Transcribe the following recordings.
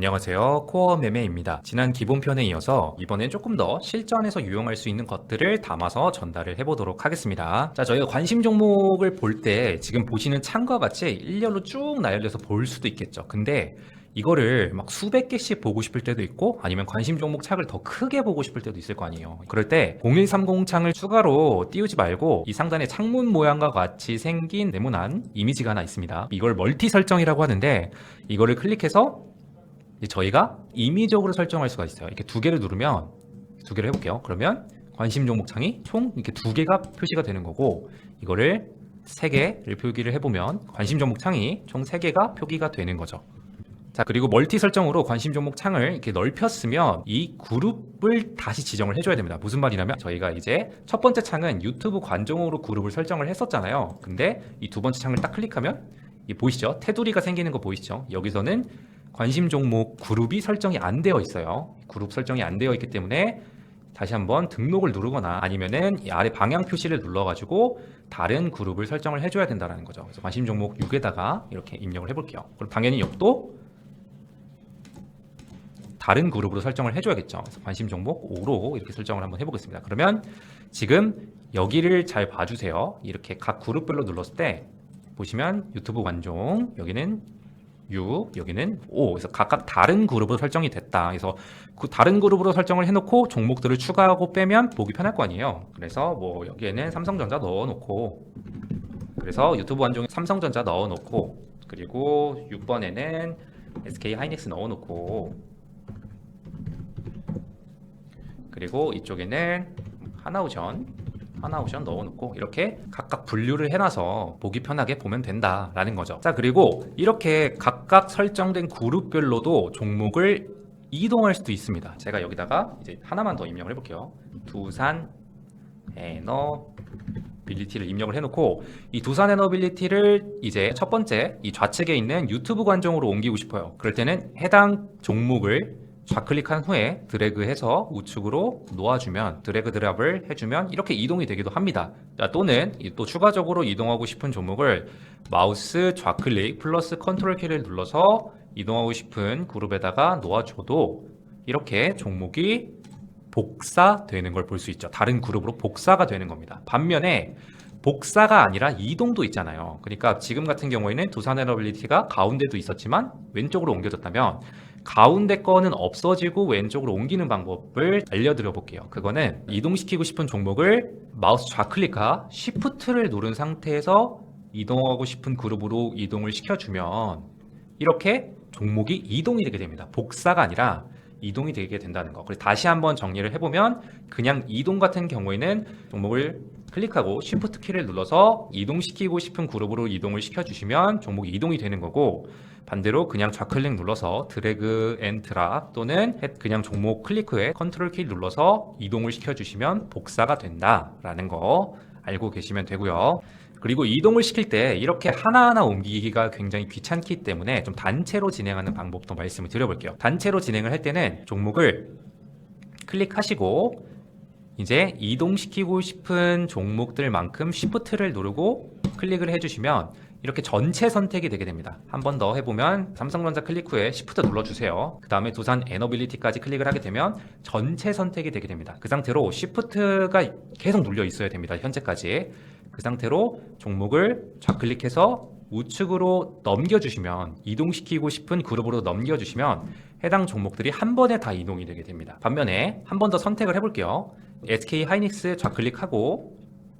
안녕하세요. 코어 매매입니다. 지난 기본편에 이어서 이번엔 조금 더 실전에서 유용할 수 있는 것들을 담아서 전달을 해보도록 하겠습니다. 자, 저희가 관심 종목을 볼 때 지금 보시는 창과 같이 일렬로 쭉 나열돼서 볼 수도 있겠죠. 근데 이거를 막 수백 개씩 보고 싶을 때도 있고 아니면 관심 종목 창을 더 크게 보고 싶을 때도 있을 거 아니에요. 그럴 때 0130 창을 추가로 띄우지 말고 이 상단에 창문 모양과 같이 생긴 네모난 이미지가 하나 있습니다. 이걸 멀티 설정이라고 하는데 이거를 클릭해서 저희가 임의적으로 설정할 수가 있어요. 이렇게 두 개를 누르면 두 개를 해볼게요. 그러면 관심 종목 창이 총 이렇게 두 개가 표시가 되는 거고 이거를 세 개를 표기를 해보면 관심 종목 창이 총 세 개가 표기가 되는 거죠. 자, 그리고 멀티 설정으로 관심 종목 창을 이렇게 넓혔으면 이 그룹을 다시 지정을 해줘야 됩니다. 무슨 말이냐면 저희가 이제 첫 번째 창은 유튜브 관종으로 그룹을 설정을 했었잖아요. 근데 이 두 번째 창을 딱 클릭하면 이 보이시죠? 테두리가 생기는 거 보이시죠? 여기서는 관심 종목 그룹이 설정이 안 되어 있어요. 그룹 설정이 안 되어 있기 때문에 다시 한번 등록을 누르거나 아니면은 이 아래 방향 표시를 눌러가지고 다른 그룹을 설정을 해줘야 된다는 거죠. 그래서 관심 종목 6에다가 이렇게 입력을 해볼게요. 그럼 당연히 옆도 다른 그룹으로 설정을 해줘야겠죠. 그래서 관심 종목 5로 이렇게 설정을 한번 해보겠습니다. 그러면 지금 여기를 잘 봐주세요. 이렇게 각 그룹별로 눌렀을 때 보시면 유튜브 관종 여기는 6, 여기는 5. 그래서 각각 다른 그룹으로 설정이 됐다. 그래서 그 다른 그룹으로 설정을 해놓고 종목들을 추가하고 빼면 보기 편할 거 아니에요. 그래서 뭐 여기에는 삼성전자 넣어놓고, 그래서 유튜브 완종에 삼성전자 넣어놓고, 그리고 6번에는 SK 하이닉스 넣어놓고, 그리고 이쪽에는 하나오션 넣어놓고 이렇게 각각 분류를 해놔서 보기 편하게 보면 된다라는 거죠. 자, 그리고 이렇게 각각 설정된 그룹별로도 종목을 이동할 수도 있습니다. 제가 여기다가 이제 하나만 더 입력을 해볼게요. 두산 에너빌리티를 입력을 해놓고 이 두산 에너빌리티를 이제 첫 번째 이 좌측에 있는 유튜브 관종으로 옮기고 싶어요. 그럴 때는 해당 종목을 좌클릭한 후에 드래그해서 우측으로 놓아주면 드래그 드랍을 해주면 이렇게 이동이 되기도 합니다. 자, 또는 또 추가적으로 이동하고 싶은 종목을 마우스 좌클릭 플러스 컨트롤 키를 눌러서 이동하고 싶은 그룹에다가 놓아줘도 이렇게 종목이 복사되는 걸 볼 수 있죠. 다른 그룹으로 복사가 되는 겁니다. 반면에 복사가 아니라 이동도 있잖아요. 그러니까 지금 같은 경우에는 두산 에너빌리티가 가운데도 있었지만 왼쪽으로 옮겨졌다면 가운데 거는 없어지고 왼쪽으로 옮기는 방법을 알려드려 볼게요. 그거는 이동시키고 싶은 종목을 마우스 좌클릭과 Shift를 누른 상태에서 이동하고 싶은 그룹으로 이동을 시켜주면 이렇게 종목이 이동이 되게 됩니다. 복사가 아니라 이동이 되게 된다는 거. 그래서 다시 한번 정리를 해보면 그냥 이동 같은 경우에는 종목을 클릭하고 Shift 키를 눌러서 이동시키고 싶은 그룹으로 이동을 시켜주시면 종목이 이동이 되는 거고, 반대로 그냥 좌클릭 눌러서 드래그 앤 드랍 또는 그냥 종목 클릭 후에 컨트롤 키 눌러서 이동을 시켜주시면 복사가 된다라는 거 알고 계시면 되고요. 그리고 이동을 시킬 때 이렇게 하나하나 옮기기가 굉장히 귀찮기 때문에 좀 단체로 진행하는 방법도 말씀을 드려볼게요. 단체로 진행을 할 때는 종목을 클릭하시고 이제 이동시키고 싶은 종목들만큼 Shift를 누르고 클릭을 해주시면 이렇게 전체 선택이 되게 됩니다. 한 번 더 해보면 삼성전자 클릭 후에 Shift 눌러주세요. 그 다음에 두산 에너빌리티까지 클릭을 하게 되면 전체 선택이 되게 됩니다. 그 상태로 Shift가 계속 눌려 있어야 됩니다. 현재까지. 그 상태로 종목을 좌클릭해서 우측으로 넘겨주시면 이동시키고 싶은 그룹으로 넘겨주시면 해당 종목들이 한 번에 다 이동이 되게 됩니다. 반면에 한 번 더 선택을 해볼게요. SK 하이닉스 좌클릭하고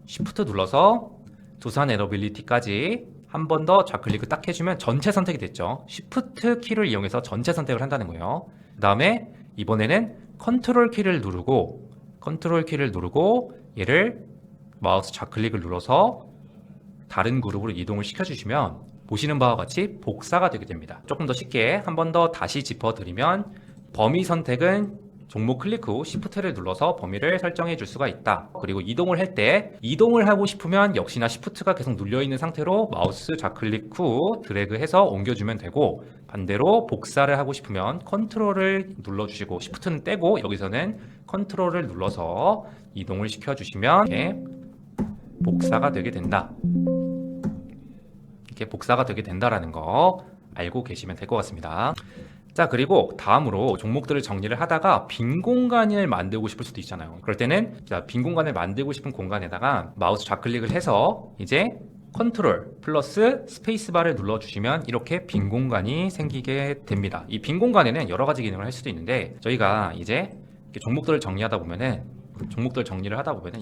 Shift 눌러서 두산 에너빌리티까지 한 번 더 좌클릭을 딱 해주면 전체 선택이 됐죠. Shift 키를 이용해서 전체 선택을 한다는 거예요. 그 다음에 이번에는 컨트롤 키를 누르고 얘를 마우스 좌클릭을 눌러서 다른 그룹으로 이동을 시켜주시면 보시는 바와 같이 복사가 되게 됩니다. 조금 더 쉽게 한 번 더 다시 짚어드리면 범위 선택은 종목 클릭 후 Shift를 눌러서 범위를 설정해 줄 수가 있다. 그리고 이동을 할 때 이동을 하고 싶으면 역시나 Shift가 계속 눌려 있는 상태로 마우스 좌클릭 후 드래그해서 옮겨주면 되고, 반대로 복사를 하고 싶으면 컨트롤을 눌러주시고 Shift는 떼고 여기서는 컨트롤을 눌러서 이동을 시켜주시면 이렇게 복사가 되게 된다. 이렇게 복사가 되게 된다라는 거 알고 계시면 될 것 같습니다. 자, 그리고 다음으로 종목들을 정리를 하다가 빈 공간을 만들고 싶을 수도 있잖아요. 그럴 때는 자, 빈 공간을 만들고 싶은 공간에다가 마우스 좌클릭을 해서 이제 컨트롤 플러스 스페이스바를 눌러주시면 이렇게 빈 공간이 생기게 됩니다. 이 빈 공간에는 여러 가지 기능을 할 수도 있는데 저희가 이제 종목들을 정리하다 보면은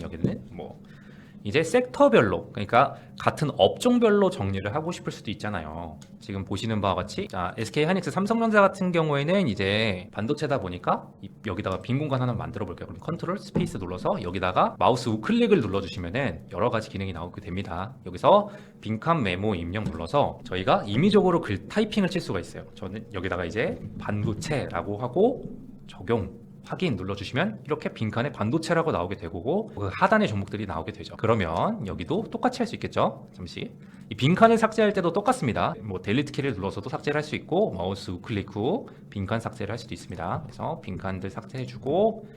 여기는 뭐 이제 섹터별로, 그러니까 같은 업종별로 정리를 하고 싶을 수도 있잖아요. 지금 보시는 바와 같이 자, SK하이닉스, 삼성전자 같은 경우에는 이제 반도체다 보니까 여기다가 빈 공간 하나 만들어 볼게요. 그럼 컨트롤 스페이스 눌러서 여기다가 마우스 우클릭을 눌러주시면은 여러 가지 기능이 나오게 됩니다. 여기서 빈칸 메모 입력 눌러서 저희가 임의적으로 글 타이핑을 칠 수가 있어요. 저는 여기다가 이제 반도체라고 하고 적용 확인 눌러주시면 이렇게 빈칸에 반도체라고 나오게 되고 그 하단에 종목들이 나오게 되죠. 그러면 여기도 똑같이 할 수 있겠죠. 잠시 이 빈칸을 삭제할 때도 똑같습니다. 뭐 델리트 키를 눌러서도 삭제를 할 수 있고 마우스 우클릭 후 빈칸 삭제를 할 수도 있습니다. 그래서 빈칸들 삭제해주고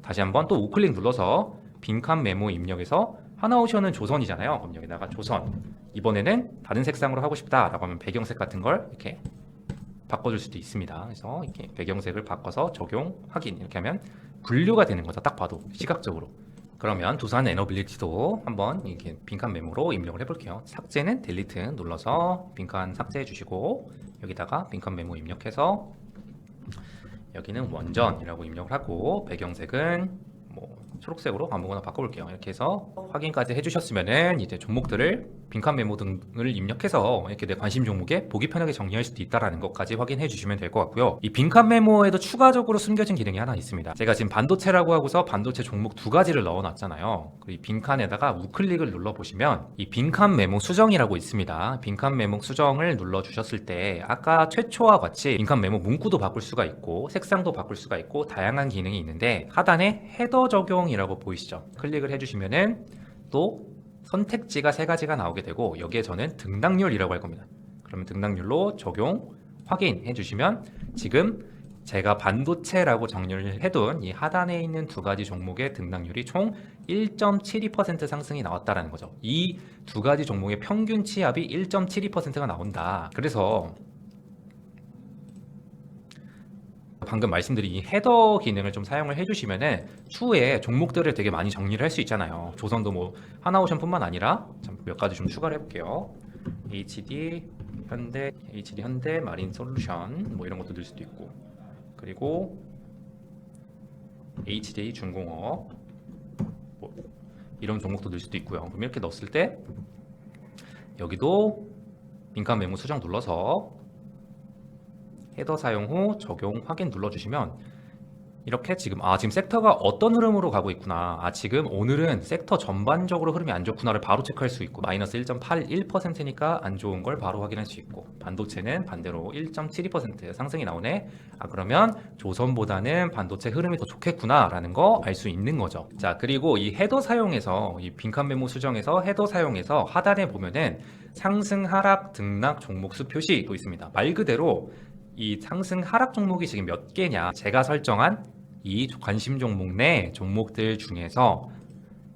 다시 한번 또 우클릭 눌러서 빈칸 메모 입력해서 하나오션은 조선이잖아요. 그럼 여기다가 조선, 이번에는 다른 색상으로 하고 싶다라고 하면 배경색 같은 걸 이렇게 바꿔줄 수도 있습니다. 그래서 이렇게 배경색을 바꿔서 적용, 확인 이렇게 하면 분류가 되는 거죠. 딱 봐도 시각적으로. 그러면 두산 에너빌리티도 한번 이렇게 빈칸 메모로 입력을 해볼게요. 삭제는 델리트 눌러서 빈칸 삭제해 주시고 여기다가 빈칸 메모 입력해서 여기는 원전이라고 입력을 하고 배경색은 뭐 초록색으로 아무거나 바꿔볼게요. 이렇게 해서 확인까지 해주셨으면은 이제 종목들을 빈칸 메모 등을 입력해서 이렇게 내 관심 종목에 보기 편하게 정리할 수도 있다라는 것까지 확인해 주시면 될 것 같고요. 이 빈칸 메모에도 추가적으로 숨겨진 기능이 하나 있습니다. 제가 지금 반도체라고 하고서 반도체 종목 두 가지를 넣어놨잖아요. 이 빈칸에다가 우클릭을 눌러보시면 이 빈칸 메모 수정이라고 있습니다. 빈칸 메모 수정을 눌러주셨을 때 아까 최초와 같이 빈칸 메모 문구도 바꿀 수가 있고 색상도 바꿀 수가 있고 다양한 기능이 있는데 하단에 헤더 적용이라고 보이시죠? 클릭을 해주시면은 또 선택지가 세 가지가 나오게 되고 여기에 저는 등락률이라고 할 겁니다. 그러면 등락률로 적용, 확인해 주시면 지금 제가 반도체라고 정리를 해둔 이 하단에 있는 두 가지 종목의 등락률이 총 1.72% 상승이 나왔다라는 거죠. 이 두 가지 종목의 평균 치합이 1.72%가 나온다. 그래서 방금 말씀드린 이 헤더 기능을 좀 사용을 해주시면은 추후에 종목들을 되게 많이 정리를 할 수 있잖아요. 조선도 뭐 하나오션뿐만 아니라 몇 가지 좀 추가를 해볼게요. HD 현대 마린 솔루션 뭐 이런 것도 넣을 수도 있고 그리고 HJ 중공업 뭐 이런 종목도 넣을 수도 있고요. 그럼 이렇게 넣었을 때 여기도 빈칸 메모 수정 눌러서 헤더 사용 후 적용 확인 눌러주시면 이렇게 지금 섹터가 어떤 흐름으로 가고 있구나, 지금 오늘은 섹터 전반적으로 흐름이 안 좋구나를 바로 체크할 수 있고 마이너스 1.81%니까 안 좋은 걸 바로 확인할 수 있고 반도체는 반대로 1.72% 상승이 나오네, 그러면 조선보다는 반도체 흐름이 더 좋겠구나 라는 거 알 수 있는 거죠. 자, 그리고 이 헤더 사용해서 이 빈칸 메모 수정에서 헤더 사용해서 하단에 보면은 상승 하락 등락 종목수 표시도 있습니다. 말 그대로 이 상승 하락 종목이 지금 몇 개냐, 제가 설정한 이 관심 종목 내 종목들 중에서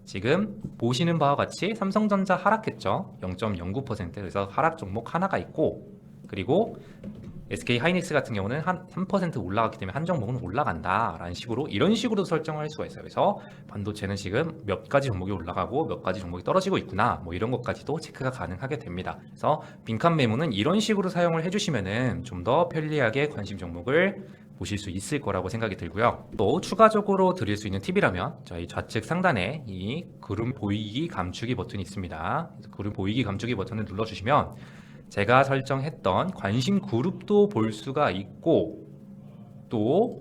지금 보시는 바와 같이 삼성전자 하락했죠. 0.09%. 그래서 하락 종목 하나가 있고, 그리고 SK하이닉스 같은 경우는 한 3% 올라갔기 때문에 한 종목은 올라간다 라는 식으로 이런 식으로 설정을 할 수가 있어요. 그래서 반도체는 지금 몇 가지 종목이 올라가고 몇 가지 종목이 떨어지고 있구나, 뭐 이런 것까지도 체크가 가능하게 됩니다. 그래서 빈칸 메모는 이런 식으로 사용을 해주시면은 좀 더 편리하게 관심 종목을 보실 수 있을 거라고 생각이 들고요. 또 추가적으로 드릴 수 있는 팁이라면 저희 좌측 상단에 이 그룹 보이기 감추기 버튼이 있습니다. 그룹 보이기 감추기 버튼을 눌러주시면 제가 설정했던 관심 그룹도 볼 수가 있고, 또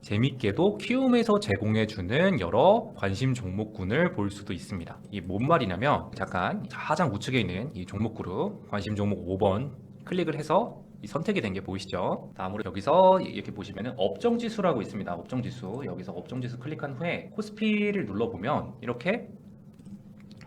재밌게도 키움에서 제공해주는 여러 관심 종목군을 볼 수도 있습니다. 이게 뭔 말이냐면 잠깐 가장 우측에 있는 이 종목 그룹 관심 종목 5번 클릭을 해서 이 선택이 된 게 보이시죠? 다음으로 여기서 이렇게 보시면은 업종지수라고 있습니다. 업종지수, 여기서 업종지수 클릭한 후에 코스피를 눌러보면 이렇게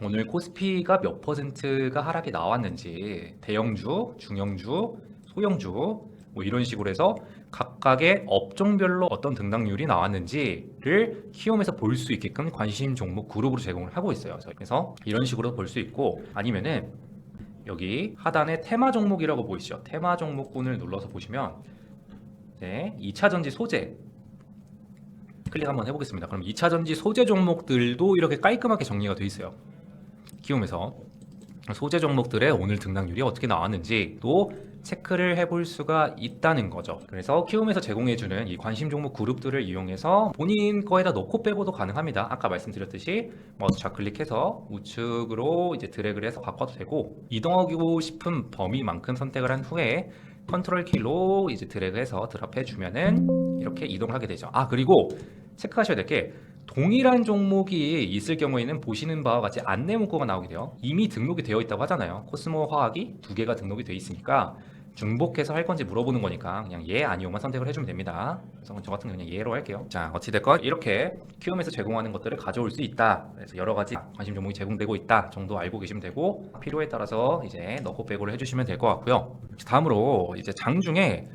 오늘 코스피가 몇 %가 하락이 나왔는지, 대형주, 중형주, 소형주 뭐 이런 식으로 해서 각각의 업종별로 어떤 등락률이 나왔는지를 키움에서 볼 수 있게끔 관심 종목 그룹으로 제공을 하고 있어요. 그래서 이런 식으로 볼 수 있고, 아니면은 여기 하단에 테마 종목이라고 보이시죠? 테마 종목군을 눌러서 보시면 네, 2차전지 소재 클릭 한번 해보겠습니다. 그럼 2차전지 소재 종목들도 이렇게 깔끔하게 정리가 되어 있어요. 키움에서 소재 종목들의 오늘 등락률이 어떻게 나왔는지 또 체크를 해볼 수가 있다는 거죠. 그래서 키움에서 제공해주는 이 관심 종목 그룹들을 이용해서 본인 거에다 넣고 빼고도 가능합니다. 아까 말씀드렸듯이 마우스 좌클릭해서 우측으로 이제 드래그를 해서 바꿔도 되고, 이동하고 싶은 범위만큼 선택을 한 후에 컨트롤 키로 이제 드래그해서 드랍해 주면은 이렇게 이동하게 되죠. 그리고 체크하셔야 될 게, 동일한 종목이 있을 경우에는 보시는 바와 같이 안내 문구가 나오게 돼요. 이미 등록이 되어 있다고 하잖아요. 코스모 화학이 2개가 등록이 되어 있으니까 중복해서 할 건지 물어보는 거니까 그냥 예, 아니오만 선택을 해주면 됩니다. 그래서 저 같은 경우는 예로 할게요. 자, 어찌됐건 이렇게 키움에서 제공하는 것들을 가져올 수 있다. 그래서 여러 가지 관심 종목이 제공되고 있다 정도 알고 계시면 되고, 필요에 따라서 이제 넣고 빼고를 해주시면 될 것 같고요. 다음으로 이제 장중에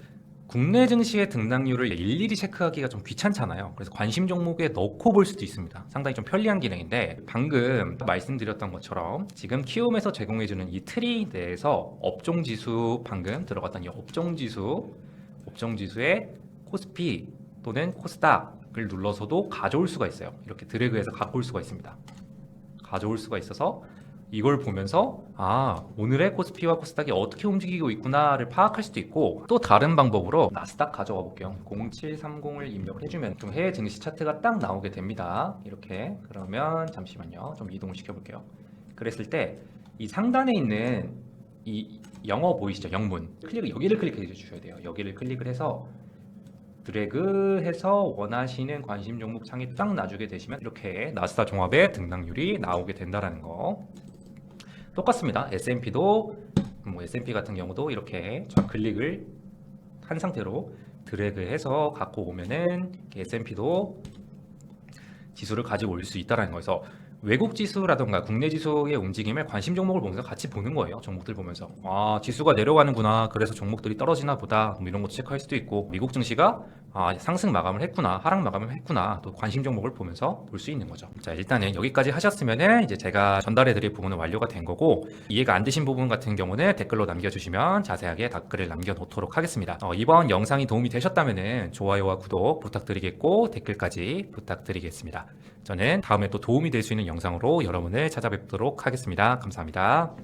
국내 증시의 등락률을 일일이 체크하기가 좀 귀찮잖아요. 그래서 관심 종목에 넣고 볼 수도 있습니다. 상당히 좀 편리한 기능인데, 방금 말씀드렸던 것처럼 지금 키움에서 제공해주는 이 트리 내에서 업종지수, 방금 들어갔던 이 업종지수의 코스피 또는 코스닥을 눌러서도 가져올 수가 있어요. 이렇게 드래그해서 갖고 올 수가 있습니다. 가져올 수가 있어서 이걸 보면서 오늘의 코스피와 코스닥이 어떻게 움직이고 있구나를 파악할 수도 있고, 또 다른 방법으로 나스닥 가져가 볼게요. 0730을 입력을 해주면 좀 해외 증시 차트가 딱 나오게 됩니다. 이렇게. 그러면 잠시만요, 좀 이동을 시켜볼게요. 그랬을 때 이 상단에 있는 이 영어 보이시죠? 영문 여기를 클릭해 주셔야 돼요. 여기를 클릭을 해서 드래그해서 원하시는 관심 종목 창에 딱 놔주게 되시면 이렇게 나스닥 종합의 등락률이 나오게 된다는 거. 똑같습니다. S&P도 S&P 같은 경우도 이렇게 좌클릭을 한 상태로 드래그해서 갖고 오면은 S&P도 지수를 가지고 올 수 있다는 거에서, 외국 지수라던가 국내 지수의 움직임을 관심 종목을 보면서 같이 보는 거예요. 종목들 보면서 지수가 내려가는구나, 그래서 종목들이 떨어지나 보다, 이런 것도 체크할 수도 있고, 미국 증시가 상승 마감을 했구나, 하락 마감을 했구나, 또 관심 종목을 보면서 볼 수 있는 거죠. 자, 일단은 여기까지 하셨으면은 이제 제가 전달해 드릴 부분은 완료가 된 거고, 이해가 안 되신 부분 같은 경우는 댓글로 남겨주시면 자세하게 댓글을 남겨놓도록 하겠습니다. 이번 영상이 도움이 되셨다면은 좋아요와 구독 부탁드리겠고, 댓글까지 부탁드리겠습니다. 저는 다음에 또 도움이 될 수 있는 영상으로 여러분을 찾아뵙도록 하겠습니다. 감사합니다.